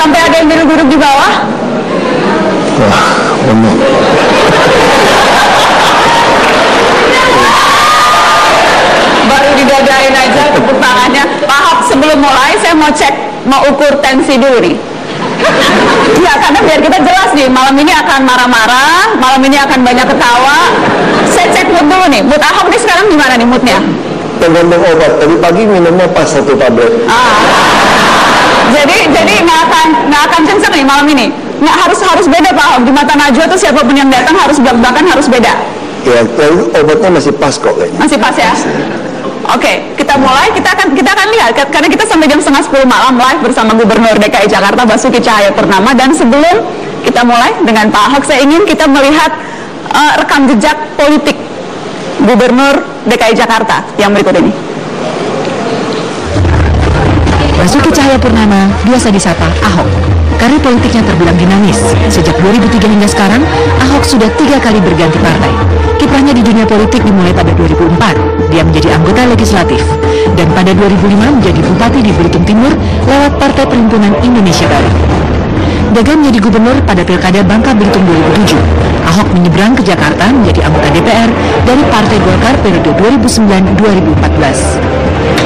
sampai ada yang duduk-duduk di bawah. Wah, benar. Baru didadain aja tepuk tangannya. Pak Ahok, sebelum mulai saya mau ukur tensi dulu nih. Ya, karena biar kita jelas nih, malam ini akan marah-marah, malam ini akan banyak ketawa. Saya cek mood dulu nih. Mood Ahok nih sekarang gimana nih moodnya? Tergantung obat. Tadi pagi minumnya pas 1 tablet. Jadi nggak akan kenceng nih malam ini. Nggak harus beda Pak Ahok. Di mata Najwa tuh siapapun yang datang harus belak-belakan, harus beda. Ya, tapi obatnya masih pas kok kayaknya. Masih pas ya? Oke, kita mulai. Kita akan lihat karena kita sampai jam 9:30 malam live bersama Gubernur DKI Jakarta Basuki Cahayapurnama. Dan sebelum kita mulai dengan Pak Ahok, saya ingin kita melihat rekam jejak politik Gubernur DKI Jakarta yang berikut ini. Basuki Cahayapurnama, biasa disapa Ahok. Karir politiknya terbilang dinamis. Sejak 2003 hingga sekarang, Ahok sudah 3 kali berganti partai. Kiprahnya di dunia politik dimulai pada 2004. Dia menjadi anggota legislatif. Dan pada 2005 menjadi bupati di Belitung Timur lewat Partai Perhimpunan Indonesia Baru. Gagal menjadi gubernur pada Pilkada Bangka Belitung 2007. Ahok menyeberang ke Jakarta menjadi anggota DPR dari Partai Golkar periode 2009-2014.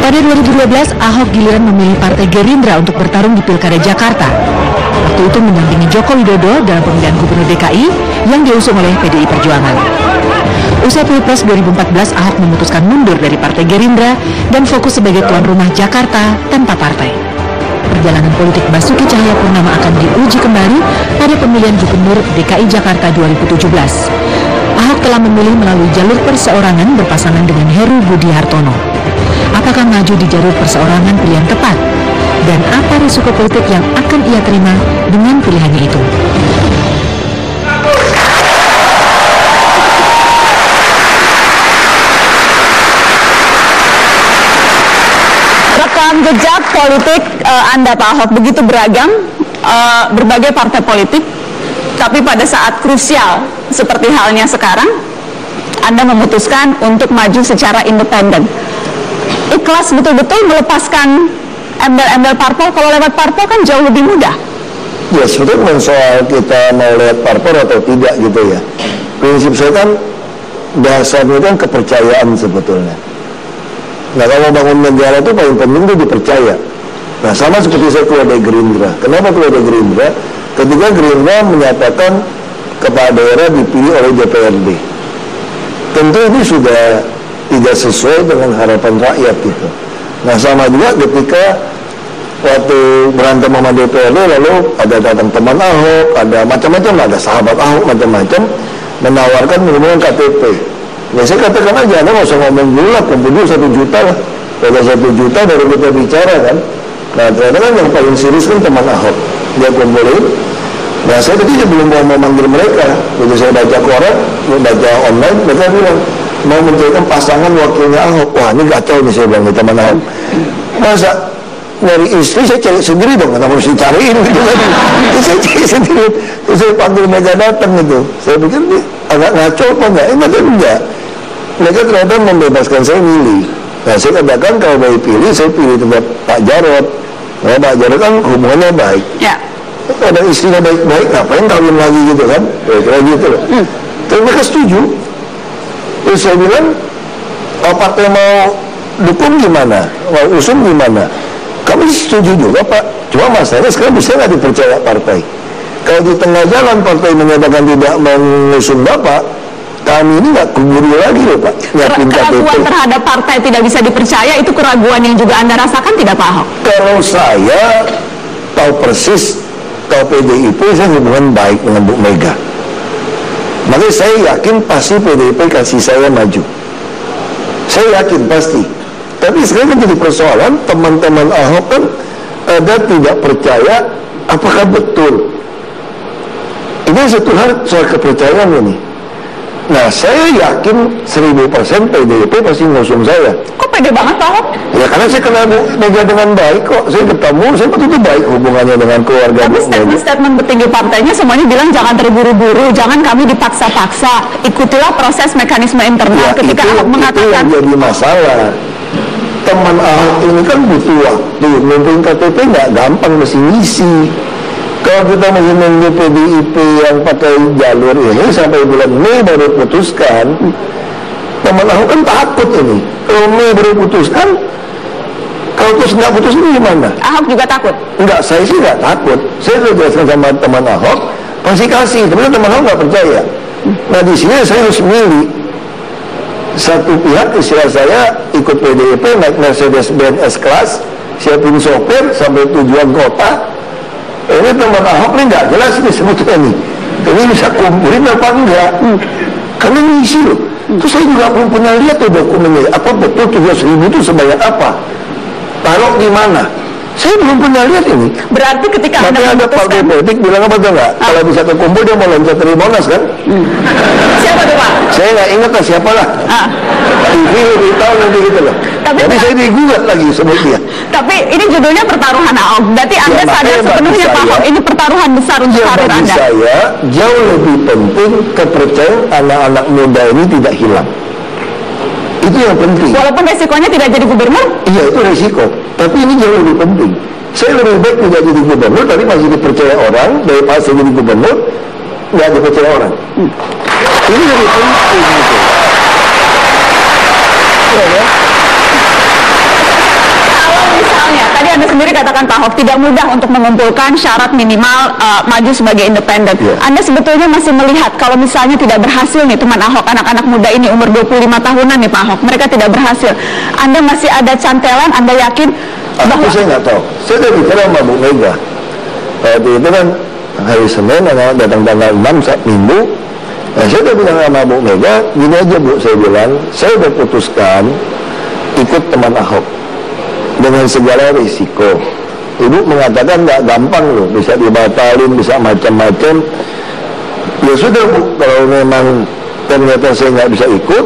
Pada 2012, Ahok giliran memilih Partai Gerindra untuk bertarung di Pilkada Jakarta. Waktu itu mendampingi Joko Widodo dalam pemilihan gubernur DKI yang diusung oleh PDI Perjuangan. Usai Pilpres 2014, Ahok memutuskan mundur dari Partai Gerindra dan fokus sebagai tuan rumah Jakarta tanpa partai. Perjalanan politik Basuki Cahayapurnama akan diuji kembali pada pemilihan gubernur DKI Jakarta 2017. Ahok telah memilih melalui jalur perseorangan berpasangan dengan Heru Budi Hartono. Apakah maju di jalur perseorangan pilihan tepat? Dan apa risiko politik yang akan ia terima dengan pilihannya itu? Rekam jejak politik Anda Pak Ahok begitu beragam, berbagai partai politik, tapi pada saat krusial seperti halnya sekarang, Anda memutuskan untuk maju secara independen. Ikhlas betul-betul melepaskan embel-embel parpol. Kalau lewat parpol kan jauh lebih mudah. Ya, sebetulnya bukan soal kita mau lewat parpol atau tidak gitu ya. Prinsip saya kan dasarnya kan kepercayaan sebetulnya. Nah, kalau bangun negara itu paling penting itu dipercaya. Nah, sama seperti saya keluar dari Gerindra. Kenapa keluar dari Gerindra? Ketika Gerindra menyatakan kepala daerah dipilih oleh DPRD. Tentu ini sudah tidak sesuai dengan harapan rakyat gitu. Nah, sama juga ketika waktu berantem sama DPRD, lalu ada datang teman Ahok, ada macam-macam, ada sahabat Ahok macam-macam menawarkan minimum KTP. Ya saya katakan aja, Anda nggak usah ngomong dulu lah, kumpul 1 juta lah. Pada 1 juta baru kita bicara kan. Nah, ternyata kan yang paling serius kan teman Ahok. Dia kumpulin. Nah, saya tadi belum mau memanggil mereka. Begitu saya baca koran, baca online, mereka bilang mau mencarikan pasangan wakilnya Ahok. Wah, ini kacau nih saya bilang ke teman Ahok. Masa nyari istri saya cari sendiri dong, kenapa mesti cariin gitu kan. Terus saya cari sendiri, terus saya panggil mereka datang gitu. Saya pikir ini agak ngaco apa enggak? Enggak. Mereka ternyata membebaskan saya milih. Nah, saya katakan kalau mau pilih, saya pilih tempat Pak Jarod. Nah, Pak Jarod kan hubungannya baik. Ya. Ada istrinya baik-baik, ngapain kawin lagi gitu kan? Kira-kira gitu loh. Tapi mereka setuju. Terus saya bilang, kalau partai mau dukung gimana? Mau usung gimana? Kami setuju juga Pak. Cuma masalahnya sekarang bisa nggak dipercaya partai. Kalau di tengah jalan partai menyatakan tidak mengusung Bapak, kami ini nggak keburu lagi loh Pak. Keraguan terhadap partai tidak bisa dipercaya, itu keraguan yang juga Anda rasakan tidak Pak Ahok? Kalau saya tahu persis, tahu PDIP, saya hubungan baik dengan Bu Mega. Makanya saya yakin pasti PDIP kasih saya maju. Saya yakin pasti. Tapi sekarang kan jadi persoalan, teman-teman Ahok kan ada tidak percaya apakah betul. Ini satu hal soal kepercayaan ini. Nah, saya yakin 1000% PDIP pasti ngusung saya. Kok pede banget Pak Ahok? Ya karena saya kenal Bu Mega dengan baik kok. Saya ketemu, saya betul-betul baik hubungannya dengan keluarga. Tapi statement petinggi partainya semuanya bilang jangan terburu-buru, jangan kami dipaksa-paksa. Ikutilah proses mekanisme internal. Ya, ketika Ahok mengatakan itu yang jadi masalah. Teman Ahok ini kan butuh waktu, ngumpulin KTP nggak gampang, mesti ngisi. Kalau kita masih menunggu PDIP yang pakai jalur ini sampai bulan Mei baru putuskan, teman Ahok kan takut ini. Kalau Mei baru putuskan, kalau terus nggak putus ini gimana? Ahok juga takut? Enggak, saya sih nggak takut. Saya sudah jelaskan sama teman Ahok, pasti kasih. Tapi teman Ahok nggak percaya. Nah di sini saya harus milih. Satu pihak istilah saya ikut PDIP naik Mercedes-Benz S-Class, siapin sopir sampai tujuan kota. Ini teman Ahok ini nggak jelas ini sebetulnya nih. Ini bisa kumpulin apa enggak? Karena ini isi loh. Terus saya juga belum pernah lihat tuh dokumennya. Apa betul 7.000 itu sebanyak apa? Taruh di mana? Saya belum pernah lihat ini. Berarti ketika Anda ada partai politik bilang apa tuh nggak? Kalau bisa terkumpul dia mau loncat dari Monas kan? Siapa tuh Pak? Saya nggak ingat lah siapalah. TV lebih tahu nanti gitu loh. Tapi saya digugat lagi sebut dia. Tapi ini judulnya pertaruhan Ahok. Berarti Anda sadar sepenuhnya Pak Ahok ini pertaruhan besar untuk karir Anda. Bagi saya jauh lebih penting kepercayaan anak-anak muda ini tidak hilang. Itu yang penting. Walaupun resikonya tidak jadi gubernur? Iya itu resiko. Tapi ini jauh lebih penting. Saya lebih baik tidak jadi gubernur, tapi masih dipercaya orang daripada saya jadi gubernur nggak dipercaya orang. Ini lebih penting. Ya. Kalau misalnya tadi Anda sendiri katakan Pak Ahok tidak mudah untuk mengumpulkan syarat minimal maju sebagai independen. Anda sebetulnya masih melihat kalau misalnya tidak berhasil nih teman Ahok, anak-anak muda ini umur 25 tahunan nih Pak Ahok, mereka tidak berhasil. Anda masih ada cantelan, Anda yakin bahwa... Saya nggak tahu. Saya udah bicara sama Bu Mega. Waktu itu kan hari Senin, datang tanggal 6 saat Minggu. Nah, saya udah bilang sama Bu Mega, gini aja Bu, saya bilang, saya udah putuskan ikut teman Ahok dengan segala risiko. Ibu mengatakan nggak gampang loh, bisa dibatalin, bisa macam-macam. Ya sudah Bu, kalau memang ternyata saya nggak bisa ikut,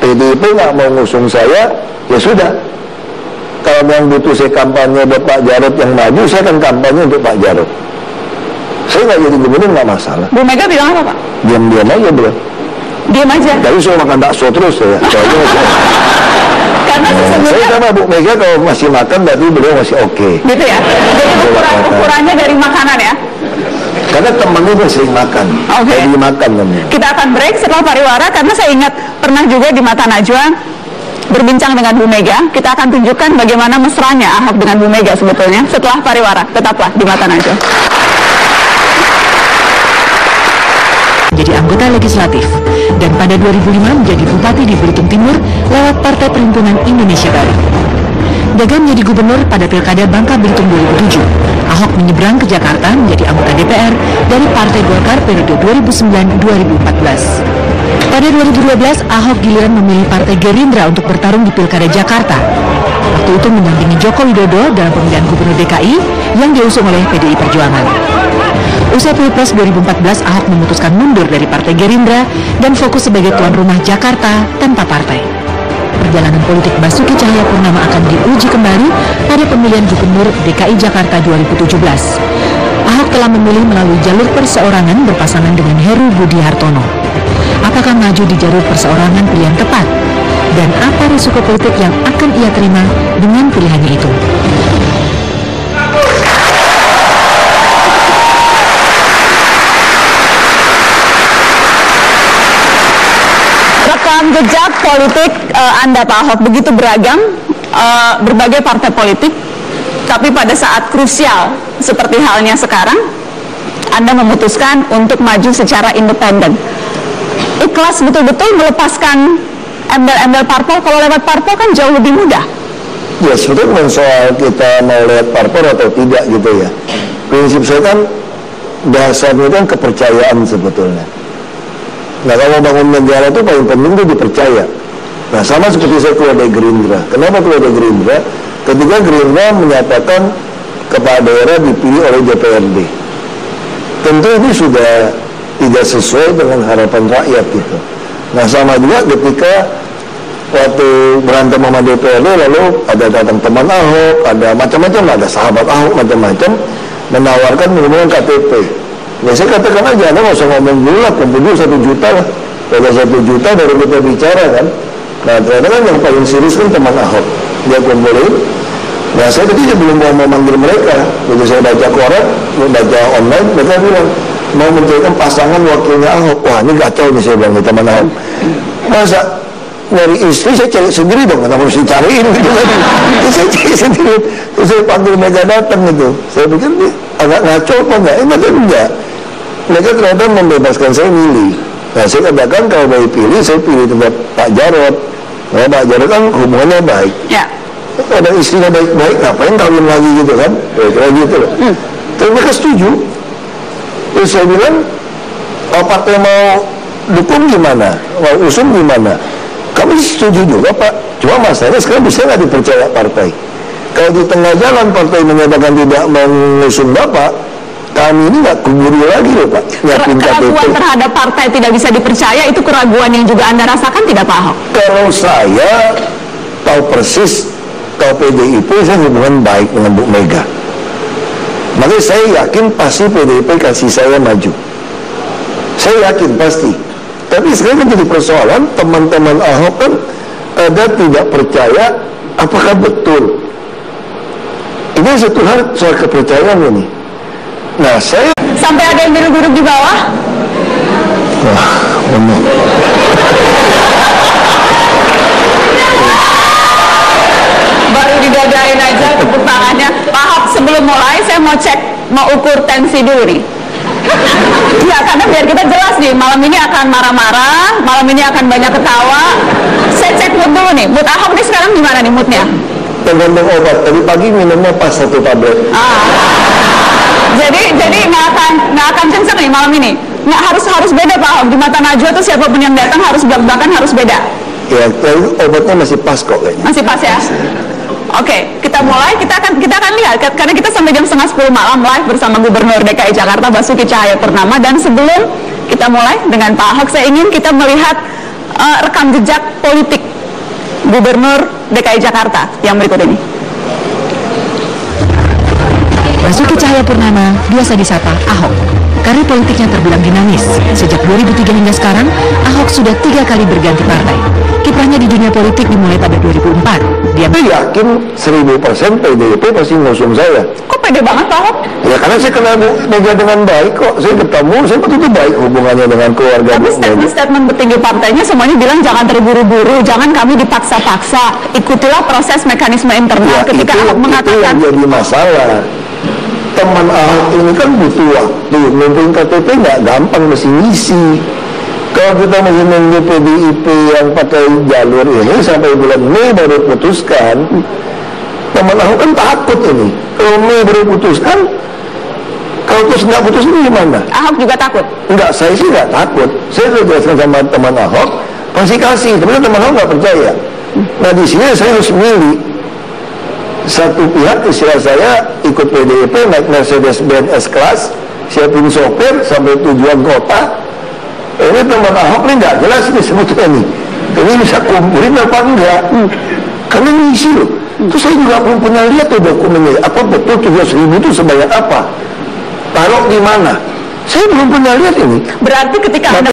PDIP nggak mau ngusung saya, ya sudah. Kalau yang butuh saya kampanye buat Pak Jarod yang maju, saya akan kampanye untuk Pak Jarod. Saya nggak jadi gubernur nggak masalah. Bu Mega bilang apa Pak? Diam-diam aja beliau. Diam aja. Tapi saya makan bakso terus ya. Karena saya sama Bu Mega kalau masih makan berarti beliau masih oke. Gitu ya. Jadi ukurannya dari makanan ya. Karena temannya udah sering makan. Oke. Jadi makan namanya. Kita akan break setelah pariwara karena saya ingat pernah juga di Mata Najwa berbincang dengan Bu Mega. Kita akan tunjukkan bagaimana mesranya Ahok dengan Bu Mega sebetulnya setelah pariwara. Tetaplah di Mata Najwa. Jadi anggota legislatif dan pada 2005 menjadi bupati di Belitung Timur lewat Partai Perhimpunan Indonesia Baru. Gagal menjadi gubernur pada Pilkada Bangka Belitung 2007. Ahok menyeberang ke Jakarta menjadi anggota DPR dari Partai Golkar periode 2009-2014. Pada 2012, Ahok giliran memilih Partai Gerindra untuk bertarung di Pilkada Jakarta. Waktu itu mendampingi Joko Widodo dalam pemilihan gubernur DKI yang diusung oleh PDI Perjuangan. Usai Pilpres 2014, Ahok memutuskan mundur dari Partai Gerindra dan fokus sebagai tuan rumah Jakarta tanpa partai. Perjalanan politik Basuki Cahayapurnama akan diuji kembali pada pemilihan gubernur DKI Jakarta 2017. Ahok telah memilih melalui jalur perseorangan berpasangan dengan Heru Budi Hartono. Apakah maju di jalur perseorangan pilihan tepat? Dan apa risiko politik yang akan ia terima dengan pilihannya itu? Rekam jejak politik Anda Pak Ahok begitu beragam, berbagai partai politik, tapi pada saat krusial seperti halnya sekarang, Anda memutuskan untuk maju secara independen. Ikhlas betul-betul melepaskan embel-embel parpol. Kalau lewat parpol kan jauh lebih mudah. Ya sebetulnya soal kita mau lewat parpol atau tidak gitu ya. Prinsip saya kan dasarnya kan kepercayaan sebetulnya. Nah kalau bangun negara itu paling penting itu dipercaya. Nah sama seperti saya keluar dari Gerindra. Kenapa keluar dari Gerindra? Ketika Gerindra menyatakan kepala daerah dipilih oleh DPRD. Tentu ini sudah tidak sesuai dengan harapan rakyat gitu. Nah sama juga ketika waktu berantem sama DPRD lalu ada datang teman Ahok, ada macam-macam, ada sahabat Ahok macam-macam menawarkan minimum KTP. Ya saya katakan aja, Anda nggak usah ngomong dulu lah, kumpul dulu 1 juta lah. Kalau 1 juta baru kita bicara kan. Nah ternyata kan yang paling serius kan teman Ahok. Dia kumpulin. Nah saya tadi belum mau memanggil mereka. Jadi saya baca koran, baca online, mereka bilang mau mencarikan pasangan wakilnya Ahok. Wah, ini kacau nih, saya bilang, teman Ahok. Masa nyari istri, saya cari sendiri dong, kenapa harus dicariin gitu kan. Terus saya cari sendiri, terus saya panggil mereka datang gitu. Saya pikir ini agak ngaco apa enggak? Mereka enggak. Mereka ternyata membebaskan saya milih. Nah, saya katakan kalau mau pilih, saya pilih tempat Pak Jarod. Nah, Pak Jarod kan hubungannya baik. Ya. Ada istrinya baik-baik, ngapain kawin lagi gitu kan? Kira-kira gitu loh. Tapi mereka setuju. Terus saya bilang, kalau partai mau dukung gimana? Mau usung gimana? Kami setuju juga Pak. Cuma masalahnya sekarang bisa nggak dipercaya partai. Kalau di tengah jalan partai menyatakan tidak mengusung Bapak, kami ini nggak keburu lagi loh Pak. Keraguan terhadap partai tidak bisa dipercaya, itu keraguan yang juga Anda rasakan tidak Pak Ahok? Kalau saya tahu persis, kalau PDIP saya hubungan baik dengan Bu Mega. Makanya saya yakin pasti PDIP kasih saya maju. Saya yakin pasti. Tapi sekarang kan jadi persoalan, teman-teman Ahok kan ada tidak percaya apakah betul. Ini satu hal soal kepercayaan ini. Nah, saya sampai ada yang duduk-duduk di bawah. Wah, benar. Baru didadain aja tepuk tangannya. Pak Ahok, sebelum mulai saya mau ukur tensi dulu nih. Ya, karena biar kita jelas nih, malam ini akan marah-marah, malam ini akan banyak ketawa. Saya cek mood dulu nih. Mood Ahok nih sekarang gimana nih moodnya? Tergantung obat. Tadi pagi minumnya pas 1 tablet. Jadi nggak akan kenceng nih malam ini. Nggak harus beda Pak Ahok. Di mata Najwa tuh siapapun yang datang harus belak-belakan, harus beda. Ya, tapi obatnya masih pas kok kayaknya. Masih pas ya. Oke, kita mulai. Kita akan lihat karena kita sampai jam 9:30 malam live bersama Gubernur DKI Jakarta Basuki Cahayapurnama. Dan sebelum kita mulai dengan Pak Ahok, saya ingin kita melihat rekam jejak politik Gubernur DKI Jakarta yang berikut ini. Basuki Cahayapurnama, biasa disapa Ahok. Karir politiknya terbilang dinamis. Sejak 2003 hingga sekarang, Ahok sudah 3 kali berganti partai. Kiprahnya di dunia politik dimulai pada 2004. Dia yakin 1000% PDIP pasti ngusung saya. Kok pede banget Pak Ahok? Ya karena saya kenal Bu Mega dengan baik kok. Saya ketemu, saya betul baik hubungannya dengan keluarga tapi Bu Mega. statement petinggi partainya semuanya bilang jangan terburu-buru, jangan kami dipaksa-paksa. Ikutilah proses mekanisme internal. Ya, ketika Ahok mengatakan itu yang jadi masalah. Teman Ahok ini kan butuh waktu. Ngumpulin KTP nggak gampang, mesti ngisi. Kalau kita masih menunggu PDIP yang pakai jalur ini sampai bulan Mei baru putuskan, teman Ahok kan takut ini. Kalau Mei baru putuskan, kalau terus nggak putus ini gimana? Ahok juga takut? Enggak, saya sih nggak takut. Saya sudah jelaskan sama teman Ahok, pasti kasih. Tapi teman Ahok nggak percaya. Nah di sini saya harus milih. Satu pihak istilah saya ikut PDIP naik Mercedes-Benz S-Class, siapin sopir sampai tujuan kota. Ini teman Ahok ini nggak jelas nih sebetulnya nih. Ini bisa kumpulin apa enggak? Karena ngisi loh. Terus saya juga belum pernah lihat tuh dokumennya. Apa betul 700.000 itu sebanyak apa? Taruh di mana? Saya belum pernah lihat ini. Berarti ketika Anda